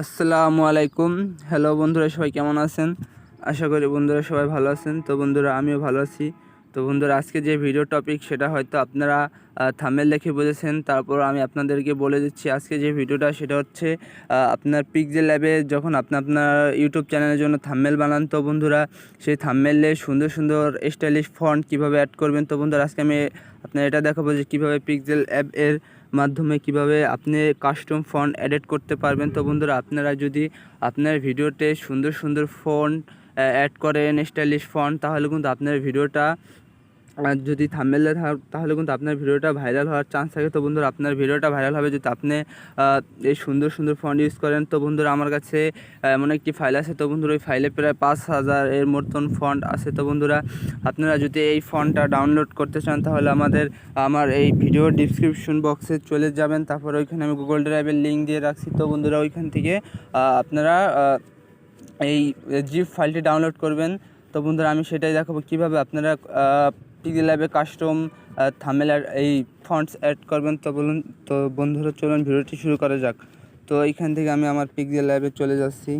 আসসালামু আলাইকুম। হ্যালো বন্ধুরা, সবাই কেমন আছেন? আশা করি বন্ধুরা সবাই ভালো আছেন। তো বন্ধুরা আমিও ভালো আছি। তো বন্ধুরা আজকে যে ভিডিও টপিক সেটা হয়তো আপনারা থাম্বনেল দেখে বুঝেছেন। তারপর আমি আপনাদেরকে বলে দিচ্ছি আজকে যে ভিডিওটা সেটা হচ্ছে আপনার পিক্সেল ল্যাবে যখন আপনার ইউটিউব চ্যানেলের জন্য থাম্বনেল বানান, তো বন্ধুরা সেই থাম্বনেলে সুন্দর সুন্দর স্টাইলিশ ফন্ট কীভাবে অ্যাড করবেন। তো বন্ধুরা আজকে আমি আপনার এটা দেখাবো যে কীভাবে পিক্সেল অ্যাপ এর মাধ্যমে কিভাবে আপনি কাস্টম ফন্ট এডিট করতে পারবেন। তো বন্ধুরা আপনারা যদি আপনার ভিডিওতে সুন্দর সুন্দর ফন্ট অ্যাড করেন, স্টাইলিশ ফন্ট, তাহলে কিন্তু আপনার ভিডিওটা যদি থাম্বনেলে তাহলে কিন্তু আপনার ভিডিওটা ভাইরাল হওয়ার চান্স থাকে। তো বন্ধুরা আপনার ভিডিওটা ভাইরাল হবে যদি আপনি এই সুন্দর সুন্দর ফন্ট ইউজ করেন। তো বন্ধুরা আমার কাছে এমন একটি ফাইল আছে। তো বন্ধুরা ওই ফাইলে প্রায় 5000 এর মতন ফন্ট আছে। তো বন্ধুরা আপনারা যদি এই ফন্টটা ডাউনলোড করতে চান তাহলে আমার এই ভিডিও ডিসক্রিপশন বক্সে চলে যাবেন। তারপর ওইখানে আমি গুগল ড্রাইভের লিঙ্ক দিয়ে রাখছি। তো বন্ধুরা ওইখান থেকে আপনারা এই জিপ ফাইলটি ডাউনলোড করবেন। তো বন্ধুরা আমি সেটাই দেখাবো কীভাবে আপনারা পিক্সেলল্যাবে কাস্টম থাম্বনেল এই ফন্টস অ্যাড করবেন। তো বন্ধুরা চলুন ভিডিওটি শুরু করা যাক। তো এইখান থেকে আমি আমার পিক্সেলল্যাবে চলে যাচ্ছি।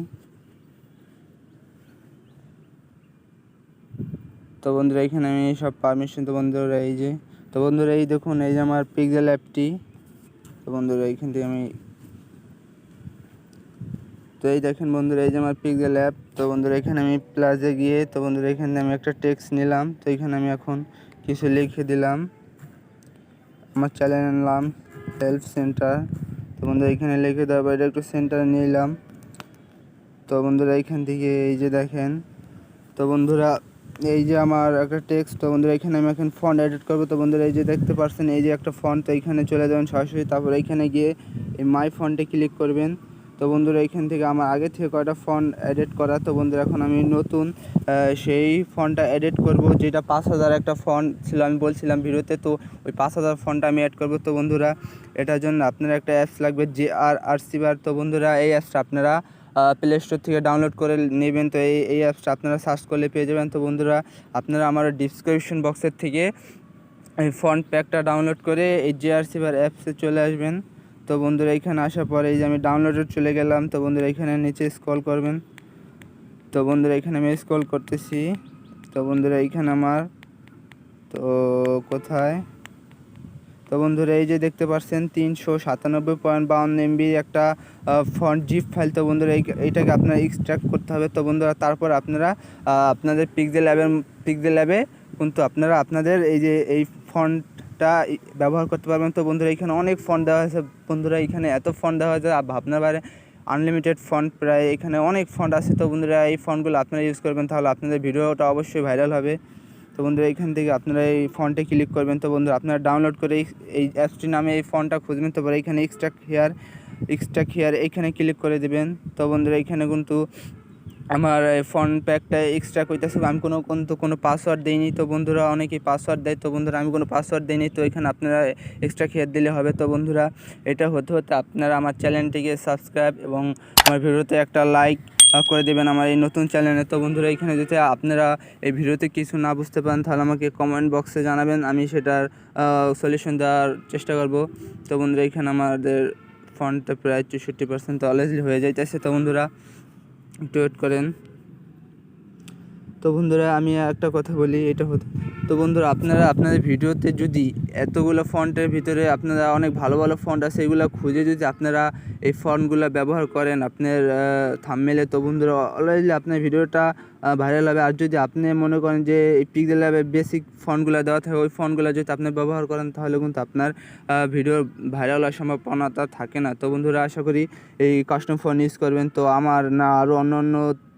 তো বন্ধুরা এখানে আমি সব পারমিশন, তো বন্ধুরা এই দেখুন এই যে আমার পিক্সেল অ্যাপটি। তো বন্ধুরা এইখান থেকে আমি এই দেখেন বন্ধুরা এই যে আমার পিক্সেল অ্যাপ। তো বন্ধুরা এখানে আমি প্লাসে গিয়ে, তো বন্ধুরা এখানে আমি একটা টেক্সট নিলাম। তো এখানে আমি এখন কিছু লিখে দিলাম, আমার চ্যানেলের নাম হেল্প সেন্টার। তো বন্ধুরা এখানে লিখে দেওয়ার পর এটা একটু সেন্টারে নিলাম। তো বন্ধুরা এইখান থেকে এই যে দেখেন, তো বন্ধুরা এই যে আমার একটা টেক্সট। তো বন্ধুরা এখানে আমি এখন ফন্ট এডিট করবো। তো বন্ধুরা এই যে দেখতে পাচ্ছেন এই যে একটা ফন্ট, তো এইখানে চলে যাবেন সরাসরি। তারপর এইখানে গিয়ে এই মাই ফন্টে ক্লিক করবেন। তো বন্ধুরা এইখান থেকে আমার আগে থেকে কয়টা ফন্ট এডিট করা। তো বন্ধুরা এখন আমি নতুন সেই ফন্টটা এডিট করব, যেটা 5000 একটা ফন্ট ছিল আমি বলছিলাম ভিডিওতে। তো ওই 5000 ফন্টটা আমি অ্যাড করব। তো বন্ধুরা এটার জন্য আপনার একটা অ্যাপস লাগবে, JRRC বার। তো বন্ধুরা এই অ্যাপসটা আপনারা প্লে স্টোর থেকে ডাউনলোড করে নেবেন। তো এই অ্যাপসটা আপনারা সার্চ করলে পেয়ে যাবেন। তো বন্ধুরা আপনারা আমার ডিসক্রিপশন বক্সের থেকে এই ফন্ট প্যাকটা ডাউনলোড করে এই JRC বার অ্যাপসে চলে আসবেন। তো বন্ধুরা এখানে আসার পরে এই যে আমি ডাউনলোডে চলে গেলাম। তো বন্ধুরা এখানে নিচে স্ক্রল করবেন। তো বন্ধুরা এখানে আমি স্ক্রল করতেছি। তো বন্ধুরা এইখানে আমার তো কোথায়, তো বন্ধুরা এই যে দেখতে পাচ্ছেন 397.52 MB একটা ফন্ট জিপ ফাইল। তো বন্ধুরা এইটাকে আপনারা এক্সট্রাক্ট করতে হবে। তো বন্ধুরা তারপর আপনারা আপনাদের পিক্সেল ল্যাবে কিন্তু আপনারা আপনাদের এই যে এই ফন্টটা ব্যবহার করতে পারবেন। তো বন্ধুরা এখানে অনেক ফন্ট দেওয়া আছে। বন্ধুরা এখানে এত ফন্ট দেওয়া আছে ভাবনার বাইরে, আনলিমিটেড ফন্ট, প্রায় এখানে অনেক ফন্ট আছে। তো বন্ধুরা এই ফন্টগুলো আপনারা ইউজ করবেন, তাহলে আপনাদের ভিডিওটা অবশ্যই ভাইরাল হবে। তো বন্ধুরা এখান থেকে আপনারা এই ফন্টে ক্লিক করবেন। তো বন্ধুরা আপনারা ডাউনলোড করে এই অ্যাপসটির নামে এই ফন্টটা খুঁজবেন। তারপরে এখানে এক্সট্রাক্ট হেয়ার এইখানে ক্লিক করে দেবেন। তো বন্ধুরা এখানে কিন্তু আমার ফন্ট প্যাকটা এক্সট্রাক্ট হইতেছে, আমি কোনো পাসওয়ার্ড দিইনি। তো বন্ধুরা অনেকেই পাসওয়ার্ড দেয়, তো বন্ধুরা আমি কোনো পাসওয়ার্ড দিইনি। তো এখানে আপনারা এক্সট্রা হেয়ার দিলে হবে। তো বন্ধুরা এটা হতে আপনারা আমার চ্যানেলটিকে সাবস্ক্রাইব এবং আমার ভিডিওতে একটা লাইক করে দেবেন আমার এই নতুন চ্যানেলে। তো বন্ধুরা এখানে যদি আপনারা এই ভিডিওতে কিছু না বুঝতে পারেন তাহলে আমাকে কমেন্ট বক্সে জানাবেন, আমি সেটার সলিউশন দেওয়ার চেষ্টা করব। তো বন্ধুরা এখানে আমাদের ফন্টটা প্রায় 64% অলরেডি হয়ে যাইতেছে। তো বন্ধুরা একটু ওয়েট করেন। তো বন্ধুরা আমি একটা কথা বলি, এটা তো বন্ধুরা আপনারা আপনাদের ভিডিওতে যদি এতগুলো ফন্টের ভিতরে আপনারা অনেক ভালো ভালো ফন্ট আছে, এগুলো খুঁজে যদি আপনারা এই ফন্টগুলো ব্যবহার করেন আপনার থাম্বনেলে, তো বন্ধুরা অলরেডি আপনার ভিডিওটা ভাইরাল হবে। আর যদি আপনি মনে করেন যে এই পিক্সেল ল্যাবে বেসিক ফন্টগুলো দেওয়া থাকে, ওই ফন্টগুলো যদি আপনি ব্যবহার করেন তাহলে কিন্তু আপনার ভিডিও ভাইরাল হওয়ার সম্ভাবনাটা থাকে না। তো বন্ধুরা আশা করি এই কাস্টম ফন্ট ইউজ করবেন। তো আমার না আরও অন্য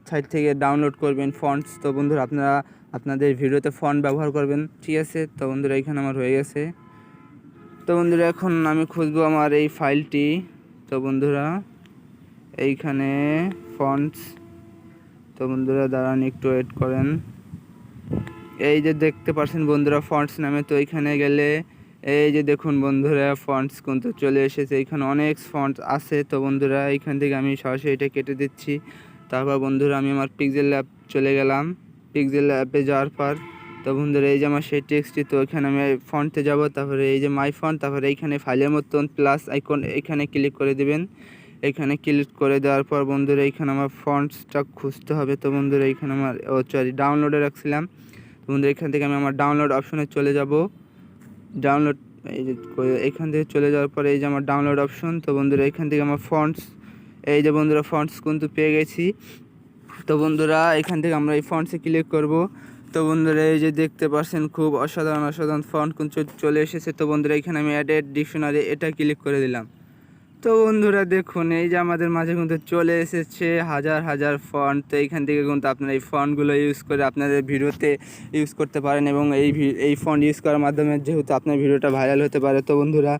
সাইট থেকে ডাউনলোড করবেন ফন্টস। তো বন্ধুরা আপনারা আপনাদের ভিডিওতে ফন্ট ব্যবহার করবেন, ঠিক আছে। তো বন্ধুরা এখানে আমার হয়ে গেছে। তো বন্ধুরা এখন আমি খুঁজবো আমার এই ফাইলটি। তো বন্ধুরা এইখানে ফন্টস, তো বন্ধুরা দাঁড়ান একটু ওয়েট করেন। এই যে দেখতে পাচ্ছেন বন্ধুরা ফন্টস নামে, তো এইখানে গেলে এই যে দেখুন বন্ধুরা ফন্টস কিন্তু চলে এসেছে, এখানে অনেক ফন্টস আছে। তো বন্ধুরা এইখান থেকে আমি সরাসরি এটা কেটে দিচ্ছি। তারপর বন্ধুরা আমি আমার পিক্সেল ল্যাব চলে গেলাম। পিক্সেল ল্যাবে যাওয়ার পর তো বন্ধুরা এই যে আমার সেই টেক্সটটি, তো এখানে আমি ফন্টে যাব। তারপরে এই যে মাই ফন্ট, তারপরে এইখানে ফাইলের মতন প্লাস আইকন, এইখানে ক্লিক করে দেবেন। এখানে ক্লিক করে দেওয়ার পর বন্ধুরা এইখানে আমার ফন্টসটা খুঁজতে হবে। তো বন্ধুরা এইখানে আমার ডাউনলোডে রাখছিলাম। তো বন্ধুরা এখান থেকে আমি আমার ডাউনলোড অপশনে চলে যাব। ডাউনলোড এই যে এখান থেকে চলে যাওয়ার পরে এই যে আমার ডাউনলোড অপশন। তো বন্ধুরা এখান থেকে আমার ফন্টস, এই যে বন্ধুরা ফন্টস কিন্তু পেয়ে গেছি। তো বন্ধুরা এখান থেকে আমরা এই ফন্টসে ক্লিক করব। তো বন্ধুরা এই যে দেখতে পাচ্ছেন খুব অসাধারণ ফন্ট কিন্তু চলে এসেছে। তো বন্ধুরা এখানে আমি অ্যাডেড ডিকশনারি এটা ক্লিক করে দিলাম। তো বন্ধুরা দেখুন এই যে আমাদের মাঝে কিন্তু চলে এসেছে হাজার ফন্ট। তো এইখান থেকে কিন্তু আপনারা এই ফন্টগুলো ইউজ করে আপনাদের ভিডিওতে ইউজ করতে পারেন এবং এই ফন্ট ইউজ করার মাধ্যমে যেহেতু আপনার ভিডিওটা ভাইরাল হতে পারে। তো বন্ধুরা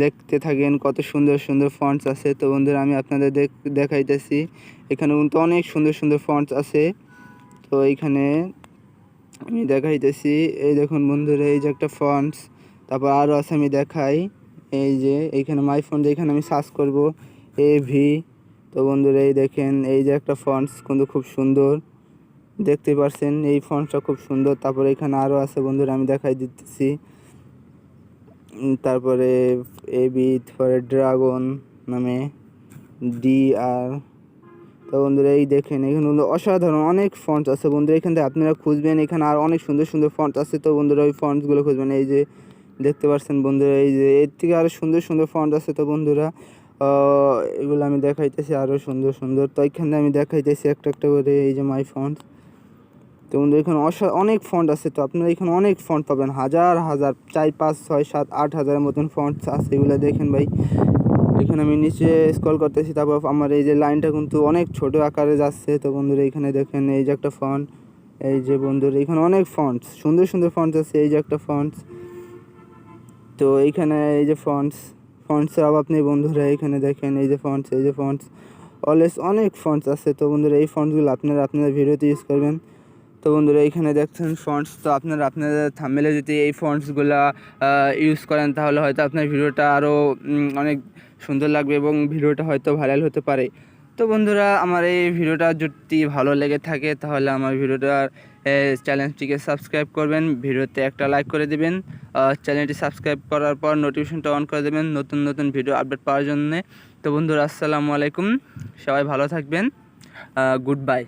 দেখতে থাকেন কত সুন্দর ফন্টস আছে। তো বন্ধুরা আমি আপনাদের দেখাইতেছি, এখানে কিন্তু অনেক সুন্দর ফন্টস আছে। তো এইখানে আমি দেখাইতেছি, এই দেখুন বন্ধুরা এই যে একটা ফন্টস, তারপর আরও আছে আমি দেখাই। এই যে এইখানে মাই ফন্ট, এখানে আমি সার্চ করব AV। তো বন্ধুরা এই দেখেন এই যে একটা ফন্টস কিন্তু খুব সুন্দর, দেখতে পাচ্ছেন এই ফন্টসটা খুব সুন্দর। তারপরে এখানে আরও আছে বন্ধুরা, আমি দেখাই দিতেছি। তারপরে AB ফরে ড্রাগন নামে DR। তো বন্ধুরা এই দেখেন এখানে বন্ধু অসাধারণ অনেক ফন্টস আছে বন্ধুরা, এখান থেকে আপনারা খুঁজবেন, এখানে আর অনেক সুন্দর ফন্টস আছে। তো বন্ধুরা ওই ফন্টসগুলো খুঁজবেন। এই যে দেখতে পাচ্ছেন বন্ধুরা এই যে এর থেকে আরও সুন্দর ফন্ট আছে। তো বন্ধুরা এগুলো আমি দেখাইতেছি আরও সুন্দর। তো এখানে আমি দেখাইতেছি একটা করে এই যে মাই ফন্টস। তো বন্ধুরা এখানে অনেক ফন্ট আছে। তো আপনারা এখানে অনেক ফন্ট পাবেন, হাজার 4, 5, 6, 7, 8 হাজারের মতন ফন্টস আছে। এগুলো দেখেন ভাই, এখানে আমি নিচে স্ক্রল করতেছি, তারপর আমার এই যে লাইনটা কিন্তু অনেক ছোট আকারে যাচ্ছে। তো বন্ধুরা এখানে দেখেন এই যে একটা ফন্ট, এই যে বন্ধুরা এখানে অনেক ফন্টস সুন্দর ফন্টস আছে। এই যে একটা ফন্টস, তো এইখানে এই যে ফন্টসের অভাব নেই বন্ধুরা, এখানে দেখেন এই যে ফন্টস অলওয়েজ অনেক ফন্টস আছে। তো বন্ধুরা এই ফন্টসগুলো আপনারা আপনাদের ভিডিওতে ইউজ করবেন। তো বন্ধুরা এইখানে দেখছেন ফন্টস, তো আপনারা আপনাদের থাম্বনেলে যদি এই ফন্টসগুলো ইউজ করেন তাহলে হয়তো আপনার ভিডিওটা আরও অনেক সুন্দর লাগবে এবং ভিডিওটা হয়তো ভাইরাল হতে পারে। তো বন্ধুরা আমার এই ভিডিওটা যদি ভালো লেগে থাকে তাহলে আমার ভিডিওটার চ্যানেলটিকে সাবস্ক্রাইব করবেন, ভিডিওতে একটা লাইক করে দেবেন, চ্যানেলটি সাবস্ক্রাইব করার পর নোটিফিকেশনটা অন করে দেবেন নতুন ভিডিও আপডেট পাওয়ার জন্য। তো বন্ধুরা আসসালামু আলাইকুম, সবাই ভালো থাকবেন, গুড বাই।